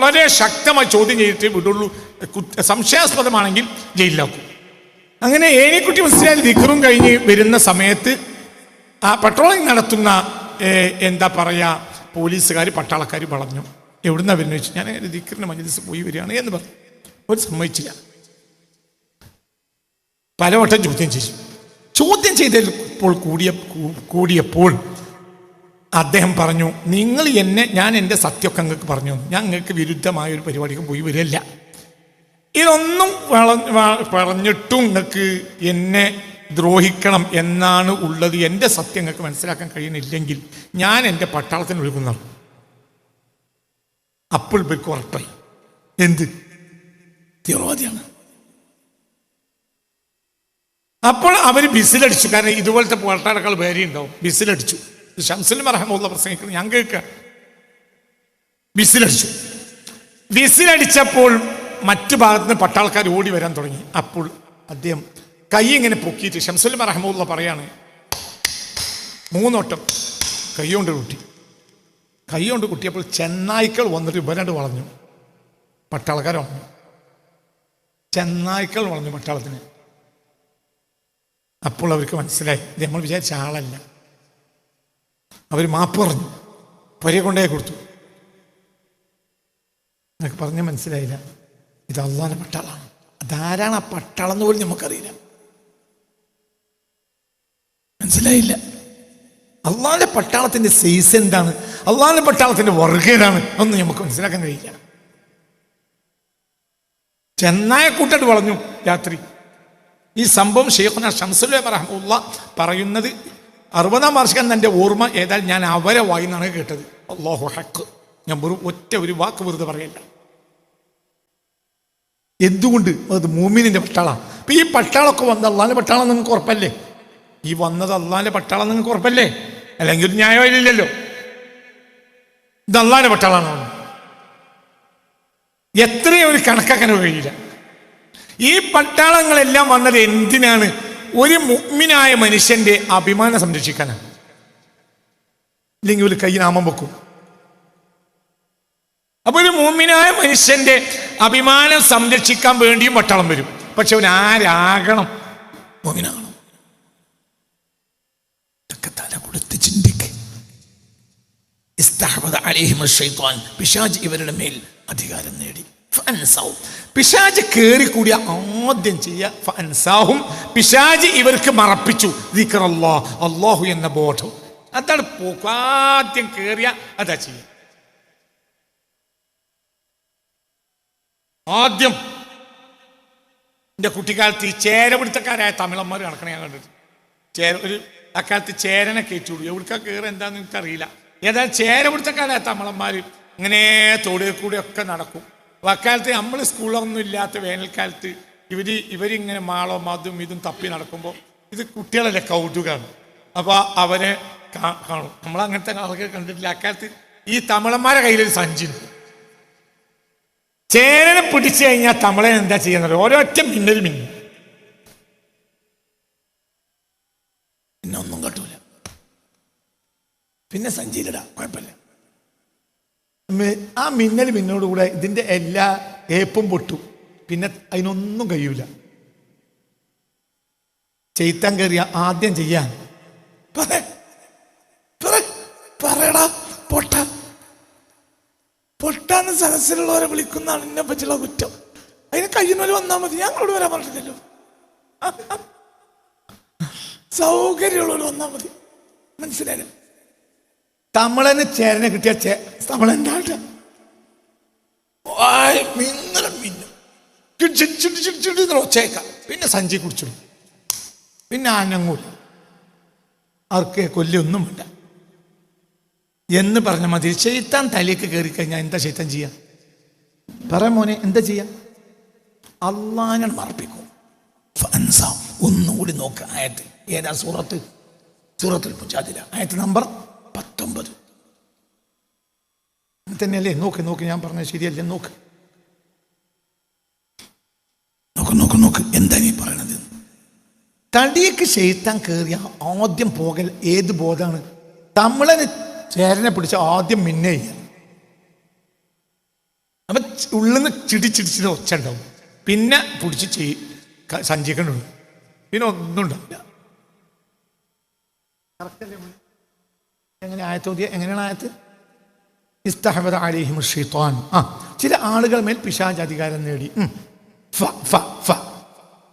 വളരെ ശക്തമായി ചോദ്യം ചെയ്തിട്ട് വിടുള്ളൂ. സംശയാസ്പദമാണെങ്കിൽ ജയിലിലാക്കും. അങ്ങനെ ഏണിക്കുട്ടി മുസ്ലിയാർ ദിക്റും കഴിഞ്ഞ് വരുന്ന സമയത്ത് ആ പട്രോളിംഗ് നടത്തുന്ന എന്താ പറയുക പോലീസുകാർ പട്ടാളക്കാർ വളഞ്ഞു. എവിടുന്നാ വരുന്നത് വെച്ച് ഞാൻ ദിക്റിൻ്റെ മജ്‌ലിസ് പോയി വരികയാണ് എന്ന് പറഞ്ഞു. ഒരു സമ്മതിച്ചില്ല. പലവട്ടം ചോദ്യം ചെയ്തപ്പോൾ കൂടിയപ്പോൾ അദ്ദേഹം പറഞ്ഞു, നിങ്ങൾ ഞാൻ എൻ്റെ സത്യമൊക്കെ നിങ്ങൾക്ക് പറഞ്ഞു, ഞാൻ നിങ്ങൾക്ക് വിരുദ്ധമായ ഒരു പരിപാടിക്കും പോയി വരില്ല. ഇതൊന്നും പറഞ്ഞിട്ടും നിങ്ങൾക്ക് എന്നെ ദ്രോഹിക്കണം എന്നാണ് ഉള്ളത്. എൻ്റെ സത്യം നിങ്ങൾക്ക് മനസ്സിലാക്കാൻ കഴിയുന്നില്ലെങ്കിൽ ഞാൻ എൻ്റെ പട്ടാളത്തിന് ഒഴുകുന്നതാണ്. അപ്പോൾ ഇവർക്ക് ഉറപ്പായി എന്ത് തീവ്രവാദിയാണ്. അപ്പോൾ അവർ ബിസിലടിച്ചു. കാരണം ഇതുപോലത്തെ പട്ടാളക്കാൾ വേറെ ഉണ്ടാവും. ബിസിലടിച്ചു. ശംസുൽ റഹ്മത്തുള്ളാഹി പ്രസംഗിക്കുന്നത് ഞാൻ കേൾക്കുക. ബിസിലടിച്ചപ്പോൾ മറ്റു ഭാഗത്ത് നിന്ന് പട്ടാൾക്കാർ ഓടി വരാൻ തുടങ്ങി. അപ്പോൾ അദ്ദേഹം കൈ ഇങ്ങനെ പൊക്കിയിട്ട് ശംസുൽ റഹ്മത്തുള്ളാഹി പറയാണ്, 3 വട്ടം കൈ കൊണ്ട് കുട്ടിയപ്പോൾ ചെന്നായ്ക്കൾ വന്നിട്ട് ഇവരണ്ട് വളഞ്ഞു. പട്ടാളക്കാർ വളഞ്ഞു. ചെന്നായ്ക്കൾ വളഞ്ഞു പട്ടാളത്തിന്. അപ്പോൾ അവർക്ക് മനസ്സിലായി ഇത് നമ്മൾ വിചാരിച്ച ആളല്ല. അവർ മാപ്പ് പറഞ്ഞു, പുരയെ കൊണ്ടേ കൊടുത്തു. എന്നൊക്കെ പറഞ്ഞ് മനസ്സിലായില്ല ഇത് അള്ളാഹിൻ്റെ പട്ടാളാണ്. അതാരാണ് ആ പട്ടാളം എന്ന് പോലും നമുക്കറിയില്ല. മനസ്സിലായില്ല. അള്ളാഹിൻ്റെ പട്ടാളത്തിൻ്റെ സൈസ് എന്താണ്, അള്ളാഹിൻ്റെ പട്ടാളത്തിൻ്റെ വർഗേതാണ് ഒന്നും നമുക്ക് മനസ്സിലാക്കാൻ കഴിയില്ല. ചെന്നായ കൂട്ടട്ട് വളഞ്ഞു രാത്രി. ഈ സംഭവം ശൈഖുനാ ശംസുൽ റഹ്മത്തുള്ളാഹി പറയുന്നത് 60-ാം വാർഷികം എൻ്റെ ഓർമ്മ ഏതായാലും ഞാൻ അവരെ വായിന്നാണ് കേട്ടത്. അല്ലാഹു ഹക്ക്. ഞാൻ ഒറ്റ ഒരു വാക്ക് വെറുതെ പറയല്ല. എന്തുകൊണ്ട് അത് മൂമിനിൻ്റെ പട്ടാളമാണ്. അപ്പം ഈ പട്ടാളമൊക്കെ വന്നത് അള്ളാഹിൻ്റെ പട്ടാളം നിങ്ങൾക്ക് ഉറപ്പല്ലേ? ഈ വന്നത് അള്ളാഹിൻ്റെ പട്ടാളം നിങ്ങൾക്ക് ഉറപ്പല്ലേ? അല്ലെങ്കിൽ ഒരു ന്യായമില്ലല്ലോ. ഇത് അള്ളാഹിൻ്റെ പട്ടാളമാണ്. എത്രയും ഒരു കണക്കാക്കാൻ കഴിയില്ല. ഈ പട്ടാളങ്ങളെല്ലാം വന്നത് എന്തിനാണ്? ഒരു മുഅ്മിനായ മനുഷ്യന്റെ അഭിമാനം സംരക്ഷിക്കാനാണ്. ഇല്ലെങ്കിൽ ഒരു കൈ നാമം വെക്കും. അപ്പൊ ഒരു മുഅ്മിനായ മനുഷ്യന്റെ അഭിമാനം സംരക്ഷിക്കാൻ വേണ്ടിയും പട്ടാളം വരും. പക്ഷെ അവൻ ആരാകണം? മുഅ്മിനാകണം. തല കൊടുത്ത് ചിന്തിക്ക്. പിശാച് ഇവരുടെ മേൽ അധികാരം നേടി. പിശാച് കേറിക്കൂടിയ ആദ്യം ചെയ്യുക പിശാച് ഇവർക്ക് മറപ്പിച്ചു അല്ലാഹു എന്ന ബോധം. അതാണ് ആദ്യം കേറിയ അതാ ചെയ്യുക. ആദ്യം എൻ്റെ കുട്ടിക്കാലത്ത് ഈ ചേരപിടുത്തക്കാരായ തമിഴന്മാർ നടക്കണേ ഞാൻ കണ്ടിട്ട്. ഒരു അക്കാലത്ത് ചേരനെ കയറ്റുള്ളൂ. എവിടുക്കാ കയറുക എന്താന്ന് എനിക്കറിയില്ല. ഏതായാലും ചേരപിടുത്തക്കാരായ തമിഴന്മാർ ഇങ്ങനെ തോടിൽ കൂടെ ഒക്കെ നടക്കും. അക്കാലത്ത് നമ്മൾ സ്കൂളൊന്നും ഇല്ലാത്ത വേനൽക്കാലത്ത് ഇവരിങ്ങനെ മാളോ അതും ഇതും തപ്പി നടക്കുമ്പോൾ ഇത് കുട്ടികളല്ലേ കൗതുകമാണ്. അപ്പോൾ അവരെ കാണും. നമ്മളങ്ങനത്തെ ആളുകൾ കണ്ടിട്ടില്ല. അക്കാലത്ത് ഈ തമിഴന്മാരെ കയ്യിലൊരു സഞ്ചിണ്ട്. ചേരനെ പിടിച്ചു കഴിഞ്ഞാൽ തമിഴൻ എന്താ ചെയ്യുന്നത്? ഓരോറ്റ മിന്നൽ മിന്നും. പിന്നെ ഒന്നും കട്ടൂല. പിന്നെ സഞ്ചിയിലിടാം, കുഴപ്പമില്ല. ആ മിന്നൽ മിന്നോടുകൂടെ ഇതിൻ്റെ എല്ലാ ഏപ്പും പൊട്ടും. പിന്നെ അതിനൊന്നും കഴിയൂല. ചെയ്ത്താൻ കയറിയ ആദ്യം ചെയ്യാൻ പറയടാ പൊട്ട പൊട്ടാന്ന് സദസ്സിലുള്ളവരെ വിളിക്കുന്നതാണ് എന്നെ പറ്റിയുള്ള കുറ്റം. അതിന് കഴിയുന്നവർ വന്നാൽ മതി. ഞങ്ങളോട് വരാൻ പറഞ്ഞില്ലല്ലോ. സൗകര്യമുള്ളവർ വന്നാൽ മതി. മനസ്സിലായില്ല? തമിഴന് ചേരനെ കിട്ടിയ തമിഴൻ്റെ ആട്ട ഒച്ചേക്കാം. പിന്നെ സഞ്ചി കുടിച്ചിടും. പിന്നെ ആനങ്ങൂല. അവർക്ക് കൊല്ലൊന്നും വേണ്ട എന്ന് പറഞ്ഞ മതി. ശൈത്താൻ തലേക്ക് കയറി കഴിഞ്ഞാൽ എന്താ ശൈത്താൻ ചെയ്യാ? പറ മോനെ, എന്താ ചെയ്യാ? അള്ളാനെ മറപ്പിക്കും. ഒന്നുകൂടി നോക്ക് ആയത്ത്. ഏതാ സൂറത്തുൽ മുജാദില ആയത്ത് നമ്പർ 19 തന്നെയല്ലേ? നോക്ക് ഞാൻ പറഞ്ഞത് ശരിയല്ലേ? നോക്ക് എന്താ നീ പറയണത്? തടിയൊക്കെ ശൈത്താൻ കയറിയ ആദ്യം പോകൽ ഏത് ബോധമാണ്? നമ്മളെ ചേരനെ പിടിച്ച ആദ്യം മിന്നെ ചെയ്യാം. അപ്പൊ ഉള്ളിന്ന് ചിടിച്ചിടിച്ചിട്ട് ഒച്ച ഉണ്ടാവും. പിന്നെ പിടിച്ച് സഞ്ചിക്കണ്ടുള്ളൂ. പിന്നെ ഒന്നും ഉണ്ടാവില്ല. എങ്ങനെ ആയത്തോതിയ? എങ്ങനെയാണ് ആയത്ത്? ഇസ്തഹവദ അലൈഹിം ശൈത്വാൻ. ചില ആളുകൾ മേൽ പിശാച് അധികാരം നേടി.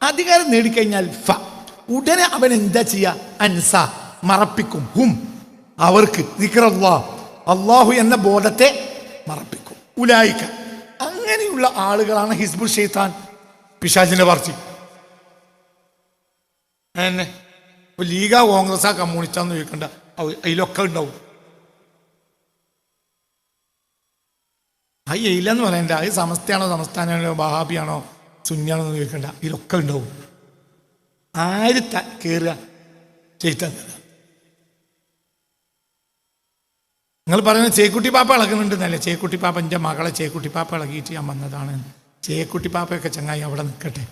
അധികാരം നേടിക്കഴിഞ്ഞാൽ ഉടനെ അവൻ എന്താ ചെയ്യുക? അൻസ മറപ്പിക്കും. അവർക്ക് അള്ളാഹു എന്ന ബോധത്തെ മറപ്പിക്കും. ഉലായിക്ക അങ്ങനെയുള്ള ആളുകളാണ് ഹിസ്ബുൽ ശൈത്താൻ, പിശാചിന്റെ പാർട്ടി. എന്നെ ലീഗാ കോൺഗ്രസാ കമ്മ്യൂണിസ്റ്റാന്ന് ചോദിക്കണ്ട, അതിലൊക്കെ ഉണ്ടാവും. ഇല്ലെന്ന് പറയണ്ട. അത് സമസ്തയാണോ സംസ്ഥാനമാണോ വഹാബിയാണോ സുന്നിയാണോ എന്ന് ചോദിക്കണ്ട, ഇതിലൊക്കെ ഉണ്ടാവും. ആര് കയറുക? ചെയ്താൻ കയറുക. നിങ്ങൾ പറയുന്നത് ചേക്കുട്ടി പാപ്പ ഇളകുന്നുണ്ടെന്നല്ലേ? ചേക്കുട്ടി പാപ്പ എൻ്റെ മകളെ ചേക്കുട്ടി പാപ്പ ഇളകിയിട്ട് ഞാൻ വന്നതാണ്. ചേക്കുട്ടി പാപ്പയൊക്കെ ചങ്ങായി അവിടെ നിൽക്കട്ടെ.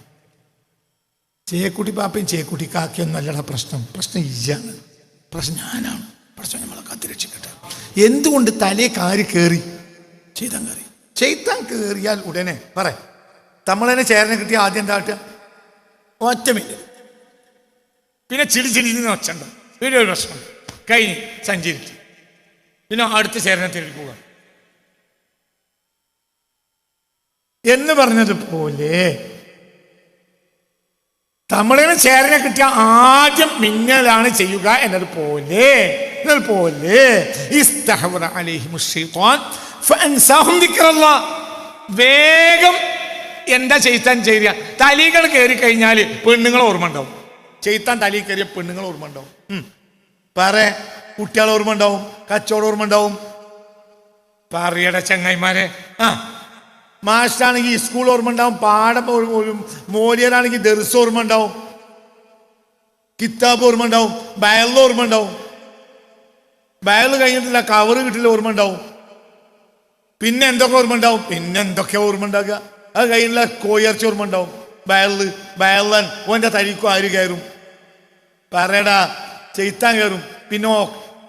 ചേക്കുട്ടി പാപ്പയും ചേക്കുട്ടി കാക്കിയൊന്നും അല്ലട പ്രശ്നം ഇയ്യാണ്. പ്രശ്നം ഞാനാണ്. പ്രശ്നം നമ്മളെ കാത്തിരക്ഷിക്കട്ടെ. എന്തുകൊണ്ട് തലേ കാരി കയറി? ചെയ്താൻ കയറിയാൽ ഉടനെ നമ്മളതിനെ ചേരനെ കിട്ടിയ ആദ്യം എന്താ കാട്ടുക? ഒറ്റ മിനിറ്റ്. പിന്നെ ചിടിച്ചിടിന്ന് ഒച്ചുണ്ട്. വീഡിയോ പ്രശ്നം കഴിഞ്ഞ് സഞ്ചരിച്ചു. പിന്നെ അടുത്ത ചേരനെ തിരിക്കുക എന്ന് പറഞ്ഞതുപോലെ തമിഴിന് ചേരനെ കിട്ടിയ ആദ്യം മിന്നലാണ് ചെയ്യുക എന്നതുപോലെ വേഗം എന്താ ചെയ്ത്താൻ ചെയ്യുക? തലീകൾ കയറി കഴിഞ്ഞാൽ പെണ്ണുങ്ങൾ ഓർമ്മ ഉണ്ടാവും. ചെയ്ത്താൻ തലയിൽ കയറിയ പെണ്ണുങ്ങൾ ഓർമ്മ ഉണ്ടാവും. കുട്ടികൾ ഓർമ്മ ഉണ്ടാവും. കച്ചവടം ഓർമ്മ ഉണ്ടാവും. പറയട ചങ്ങായിമാരെ. മാഷാണെങ്കിൽ സ്കൂൾ ഓർമ്മ ഉണ്ടാവും. പാഠം മോലിയറാണെങ്കിൽ ദർസ് ഓർമ്മ ഉണ്ടാവും. കിതാബ് ഓർമ്മ ഉണ്ടാവും. ബയൽ ഓർമ്മ ഉണ്ടാവും. ബയൽ കഴിഞ്ഞിട്ടില്ല കവറ് കിട്ടില്ല ഓർമ്മ ഉണ്ടാവും. പിന്നെ എന്തൊക്കെ ഓർമ്മ ഉണ്ടാവും? പിന്നെ എന്തൊക്കെ ഓർമ്മ ഉണ്ടാക്കുക? അത് കഴിഞ്ഞില്ല കോയിറച്ചി ഓർമ്മ ഉണ്ടാവും. ബയലൻ ഓൻ്റെ തരിക്കും ആര് കയറും? പറയടാ, ചെയ്ത്താൻ കയറും.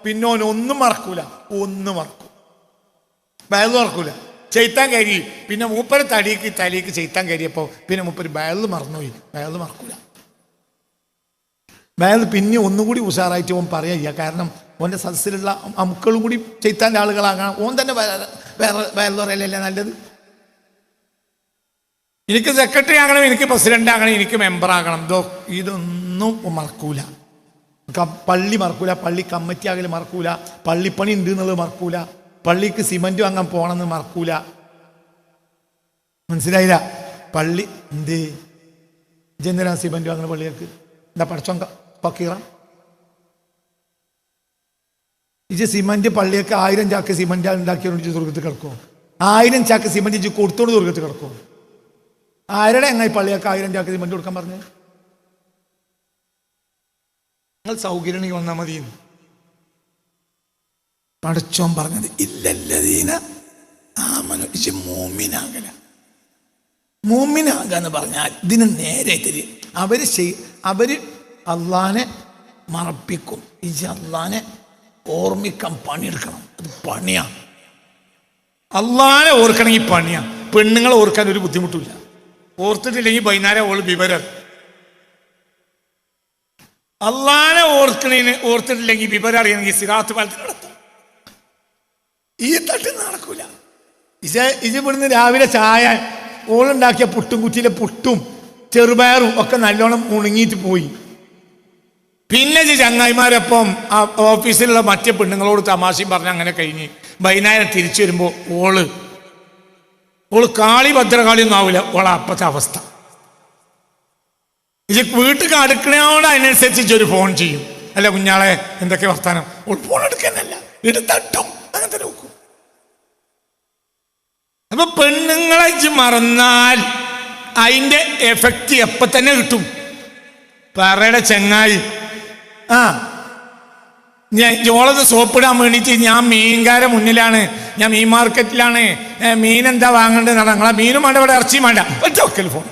പിന്നെ ഒന്നും മറക്കൂല. ബയൽ മറക്കൂല. ചെയ്ത്താൻ കയറി. പിന്നെ മൂപ്പര് തലയ്ക്ക് ചെയ്ത്താൻ കയറിയപ്പോൾ പിന്നെ മൂപ്പര് ബയൽ മറന്നുപോയി. ബയൽ മറക്കൂല. ബയൽ പിന്നെ ഒന്നുകൂടി ഉഷാറായിട്ട് ഓൻ പറയുക. കാരണം ഓൻ്റെ സദസ്സിലുള്ള മക്കളും കൂടി ചെയ്ത്താൻ്റെ ആളുകളാകണം. ഓൻ തന്നെ ബയൽ പറയലല്ലേ നല്ലത്. എനിക്ക് സെക്രട്ടറി ആകണം, എനിക്ക് പ്രസിഡന്റ് ആകണം, എനിക്ക് മെമ്പർ ആകണം. ഇതൊന്നും മറക്കൂല. പള്ളി മറക്കൂല. പള്ളി കമ്മിറ്റി ആകല് മറക്കൂല. പള്ളിപ്പണി ഉണ്ട് എന്നുള്ളത് മറക്കൂല. പള്ളിക്ക് സിമന്റ് വാങ്ങാൻ പോകണമെന്ന് മറക്കൂല. മനസ്സിലായില്ല? പള്ളി എന്തിനാ സിമന്റ് വാങ്ങുന്ന? പള്ളികൾക്ക് എന്താ പഠിച്ചോങ്ക ഫക്കീറ? സിമന്റ് പള്ളിയൊക്കെ 1000 ചാക്ക് സിമന്റ് ഉണ്ടാക്കിയോണ്ട് സ്വർഗത്ത് കിടക്കുമോ? 1000 ചാക്ക് സിമന്റ് കൊടുത്തോണ്ട് സ്വർഗത്ത് കിടക്കുമോ? ആരുടെ എങ്ങനെ പള്ളിയൊക്കെ 1000 ചാക്ക് സിമന്റ് കൊടുക്കാൻ പറഞ്ഞു? നിങ്ങൾ സൗകര്യം വന്നാൽ മതി. പഠിച്ചോൻ പറഞ്ഞത് ഇല്ലല്ലദീന ആമനു മോമിനാകാന്ന് പറഞ്ഞാൽ ഇതിന് നേരെ തിരിയും. അവര് അള്ളാനെ മറപ്പിക്കും. അള്ളാനെ ഓർമ്മിക്കാൻ പണിയെടുക്കണം. അത് പണിയാണ്. അള്ളാനെ ഓർക്കണമെങ്കിൽ പണിയാണ്. പെണ്ണുങ്ങളെ ഓർക്കാൻ ഒരു ബുദ്ധിമുട്ടില്ല. ഓർത്തിട്ടില്ലെങ്കിൽ വൈകുന്നേരം ഓൾ വിവരം. അള്ളാനെ ഓർത്തിട്ടില്ലെങ്കിൽ വിവരം അറിയണമെങ്കിൽ സിറാത്ത് പാലത്തിൽ നടത്തും. ഈ തട്ട് നടക്കൂല. ഇവിടുന്ന് രാവിലെ ചായ ഓളുണ്ടാക്കിയ പുട്ടും കുറ്റിയിലെ പുട്ടും ചെറുപയറും ഒക്കെ നല്ലോണം ഉണങ്ങിയിട്ട് പോയി. പിന്നെ ചങ്ങായിമാരൊപ്പം ഓഫീസിലുള്ള മറ്റേ പെണ്ണുങ്ങളോട് തമാശയും പറഞ്ഞ് അങ്ങനെ കഴിഞ്ഞ് വൈകുന്നേരം തിരിച്ചു വരുമ്പോൾ ഓള് കാളി ഭദ്രകാളിയൊന്നും ആവില്ല. ഓളെ അപ്പത്തെ അവസ്ഥ. വീട്ടിൽ അടുക്കണോട് അതിനനുസരിച്ച് ഒരു ഫോൺ ചെയ്യും. അല്ല കുഞ്ഞാളെ എന്തൊക്കെ വർത്താനം? ഓൾ ഫോൺ എടുക്കാനല്ല, എടുത്തട്ടും അങ്ങനത്തെ നോക്കും. അപ്പൊ പെണ്ണുങ്ങളെ മറന്നാൽ അതിന്റെ എഫക്റ്റ് എപ്പോ തന്നെ കിട്ടും. പറയുടെ ചെങ്ങായി ഞാൻ ജോളത് സോപ്പിടാൻ വേണ്ടിയിട്ട് ഞാൻ മീൻകാരെ മുന്നിലാണ്, ഞാൻ മീൻ മാർക്കറ്റിലാണ്, മീൻ എന്താ വാങ്ങേണ്ടത് ഞങ്ങളെ മീനും വേണ്ട, ഇവിടെ ഇറച്ചിയും വേണ്ട, ഒറ്റ വെക്കൽ ഫോൺ.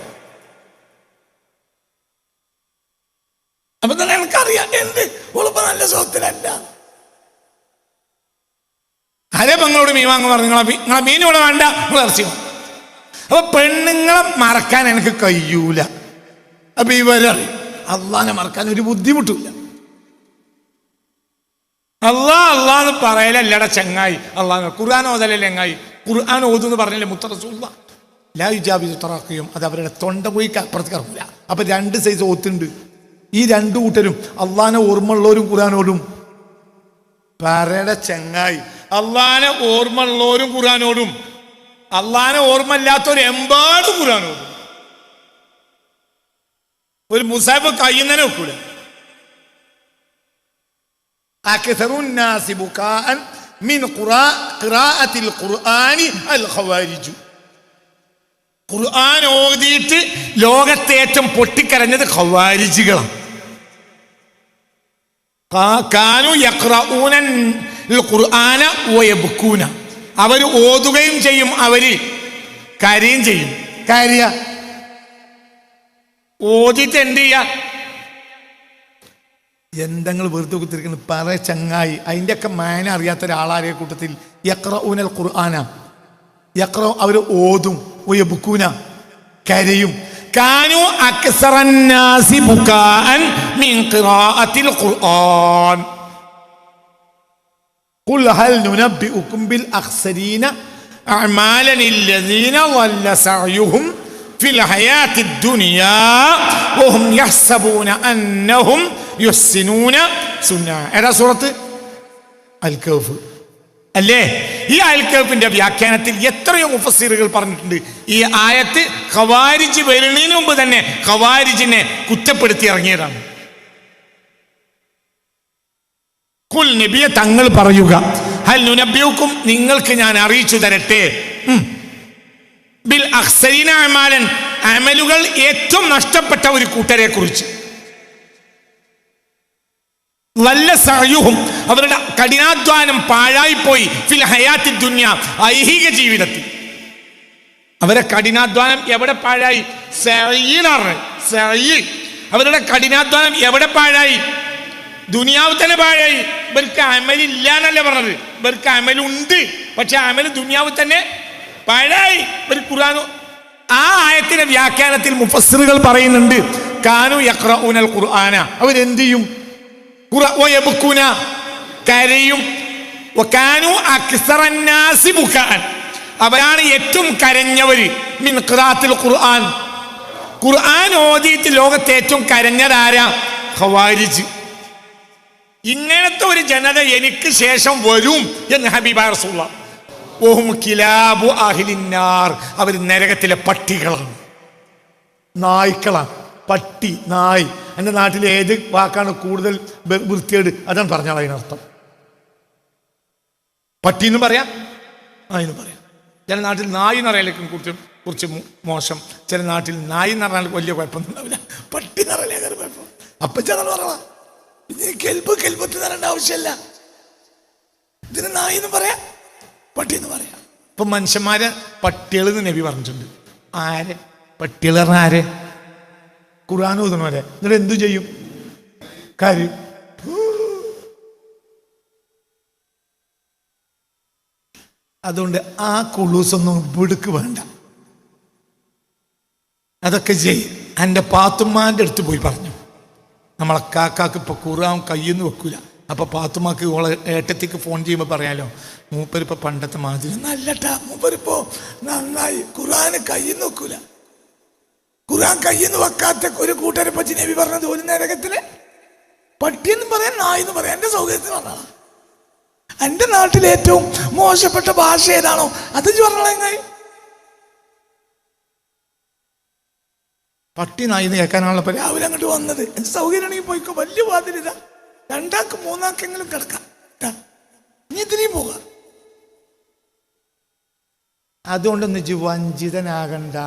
അപ്പൊ തന്നെ എനിക്കറിയാം എന്ത് ഓളിപ്പോ നല്ല സുഖത്തിലല്ല. ആരെ പെങ്ങളോട് മീൻ വാങ്ങാൻ പറഞ്ഞു, നിങ്ങളെ മീൻ ഇവിടെ വേണ്ട, നിങ്ങൾ ഇറച്ചി വേണം. അപ്പൊ പെണ്ണുങ്ങളെ മറക്കാൻ എനിക്ക് കഴിയൂല. അപ്പൊ ഇവരറിയും അള്ളാനെ മറക്കാൻ ഒരു ബുദ്ധിമുട്ടില്ല. അള്ളാന്ന് പറയലല്ലട ചങ്ങായി, അള്ളാഹ് ഖുർആൻ ഓതലല്ലേ ചങ്ങായി. ഖുർആൻ ഓതെന്ന് പറഞ്ഞല്ലേ മുത്ത റസൂലുള്ളാഹ് ലാ യുജാവിസു തറാഖിയും, അത് അവരുടെ തൊണ്ട പോയി അപ്പുറത്ത് കറങ്ങില്ല. അപ്പൊ 2 സൈസ് ഓത്തുണ്ട്. ഈ 2 കൂട്ടരും അള്ളാനെ ഓർമ്മയുള്ളവരും ഖുർആനോടും. പറയുടെ ചങ്ങായി അള്ളാനെ ഓർമ്മയുള്ളവരും ഖുർആനോടും, അള്ളാനെ ഓർമ്മയില്ലാത്തവർ എമ്പാട് ഖുർആനോടും. ഒരു മുസാഫ് കയ്യുന്നതിനെ വെക്കൂല. അക്സറുൻ നാസി ബുകാഅൻ മിൻ ഖിറാഅത്തിൽ ഖുർആനി അൽ ഖവാരിജ്. ഖുർആൻ ഓതിയിട്ട് ലോകത്തെ ഏറ്റവും പൊട്ടിക്കരഞ്ഞത് ഖവാരിജികളാണ്. കാനു യഖ്റഊന ഖുർആന വയബ്കൂന, അവർ ഓതുകയും ചെയ്യും, അവര് കരയും ചെയ്യും. കാര്യ ഓതിട്ട് എന്ത് ചെയ്യാ, എന്തെങ്കിലും വെറുതെ കുത്തിരിക്കുന്നത് പറ ചങ്ങായി. അതിൻ്റെയൊക്കെ മാന അറിയാത്ത ഒരാളാരെ കൂട്ടത്തിൽ യഖ്റഊനൽ ഖുർആന, അവർ ഓതും, വയബ്കൂന കരയും. കാനു അക്സറൻ നാസി ബുകാഅൻ മിൻ ഖിറാഅത്തിൽ ഖുർആൻ. ഖുൽ ഹൽ നുനബ്ബിഉകും ബിൽ അഖ്സരീന അഅമാലൻ അല്ലദീന ളല്ല സഅയുഹും ഫിൽ ഹയാത്തിദ് ദുനിയാ വഹും യഹ്സബൂന അന്നഹും യുഹ്സിനൂന സുന്നാ. ഏതാ സൂറത്ത്? അൽ കഹ്ഫ് അല്ലേ? ഈ അൽ കഹ്ഫിന്റെ വ്യാഖ്യാനത്തിൽ എത്രയോ മുഫസ്സിറുകൾ പറഞ്ഞിട്ടുണ്ട് ഈ ആയത്ത് ഖവാരിജ് വരുന്നതിന് മുമ്പ് തന്നെ ഖവാരിജിനെ കുറ്റപ്പെടുത്തി ഇറങ്ങിയതാണ്. ഖുൽ നബിയെ തങ്ങൾ പറയുക, ഹൽ നുനബ്ബിഉകും നിങ്ങൾക്ക് ഞാൻ അറിയിച്ചു തരട്ടെ, ബിൽ അഖ്സരീന അഅമാലൻ അമലുകൾ ഏറ്റവും നഷ്ടപ്പെട്ട ഒരു കൂട്ടരെ കുറിച്ച്. വല്ല സഅയുഹും അവരുടെ കഠിനാധ്വാനം പാഴായിപ്പോയി, ഫിൽ ഹയാത്തി ദുനിയ ഐഹിക ജീവിതത്തിൽ. അവരുടെ കഠിനാധ്വാനം എവിടെ പാഴായി? സഅയ്, അവരുടെ കഠിനാധ്വാനം എവിടെ പാഴായി? ദുനിയാവ് തന്നെ പാഴായി. ഇവർക്ക് അമലില്ല എന്നല്ല പറഞ്ഞത്, ഇവർക്ക് അമലുണ്ട്, പക്ഷെ അമൽ ദുനിയാവ് തന്നെ പാഴായി. ഇവർ ഖുർആൻ ആ ആയത്തിന്റെ വ്യാഖ്യാനത്തിൽ മുഫസ്സിറുകൾ പറയുന്നുണ്ട്, കാനു യഖ്റഊനൽ ഖുർആന, അവരെന്ത് ചെയ്യും? വയബ്കൂന കരയും. വകാനു അക്സറൻ നാസി ബുകാഅൻ, അവരാണ് ഏറ്റവും കരഞ്ഞവര്. മിൻ ഖിറാഅത്തിൽ ഖുർആൻ, ഖുർആൻ ഓതിയിട്ട് ലോകത്തെ ഏറ്റവും കരഞ്ഞതാരാ? ഖവാരിജ്. ഇങ്ങനത്തെ ഒരു ജനത എനിക്ക് ശേഷം വരും എന്ന് ഹബീബായ റസൂലുള്ളാഹ്. വഹും കിലാബു അഹ്ലിന്നാർ, അവർ നരകത്തിലെ പട്ടികളാണ്, നായ്ക്കളാണ്. പട്ടി, നായ്. എൻ്റെ നാട്ടിൽ ഏത് വാക്കാണ് കൂടുതൽ വൃത്തികേട് അതാണ് പറഞ്ഞാൽ അതിനർത്ഥം. പട്ടി എന്നും പറയാം, നായെന്നും പറയാം. ചില നാട്ടിൽ നായി എന്ന് പറയലേക്കും കുറച്ച് മോശം, ചില നാട്ടിൽ നായി എന്ന് പറഞ്ഞാൽ വലിയ കുഴപ്പമൊന്നും ഉണ്ടാവില്ല, പട്ടി എന്ന് പറയലേ കുഴപ്പം. അപ്പം ചെന്ന് പറയണം, ഇതിന് കെൽബത്ത് തരേണ്ട ആവശ്യമല്ല, ഇതിന് നായി എന്ന് പറയാം, പട്ടി എന്ന് പറയാം. ഇപ്പം മനുഷ്യന്മാരെ പട്ടികൾ എന്ന് നബി പറഞ്ഞിട്ടുണ്ട്. ആരെ പട്ടികൾ പറഞ്ഞാൽ ആരെ? ഖുർആൻ ഓതുന്നവരെ. എന്നിട്ട് എന്തു ചെയ്യും? കാര്യം. അതുകൊണ്ട് ആ കുളൂസൊന്നും ഇവിടുക്ക് വേണ്ട. അതൊക്കെ ചെയ്യും. എൻ്റെ പാത്തുമ്മാൻ്റെ അടുത്ത് പോയി പറഞ്ഞു, നമ്മളെ കാക്കാക്ക് ഇപ്പൊ ഖുർആൻ കയ്യിൽ നിന്ന് വെക്കൂല. അപ്പൊ പാത്തുമാക്ക് ഓളെ ഏട്ടത്തേക്ക് ഫോൺ ചെയ്യുമ്പോൾ പറയാലോ, മൂപ്പരിപ്പോ പണ്ടത്തെ മാതിരി നല്ലട്ടാ, മൂപ്പരിപ്പോ നന്നായി ഖുർആന് കയ്യിൽ നിന്ന് വെക്കൂല. ഖുർആൻ കയ്യിൽ നിന്ന് വെക്കാത്ത ഒരു കൂട്ടരെ പറ്റി നബി പറഞ്ഞത് ഒരു നരകത്തില് പട്ടിയെന്നും പറയാൻ നായെന്ന് പറയാം. എന്റെ സൗകര്യത്തിന് പറഞ്ഞാണ്. എന്റെ നാട്ടിൽ ഏറ്റവും മോശപ്പെട്ട ഭാഷ ഏതാണോ അത് പറഞ്ഞാൽ പട്ടി നായിന്ന് കേൾക്കാനാണല്ലോ രാവിലെ അങ്ങോട്ട് വന്നത്. എന്റെ സൗകര്യമാണെങ്കിൽ പോയിക്കോ, വലിയ വാതിലിത, 2 3 കിടക്കാം, ഇനി ഇതിനെയും പോകാം. അതുകൊണ്ടൊന്ന് വഞ്ചിതനാകണ്ട.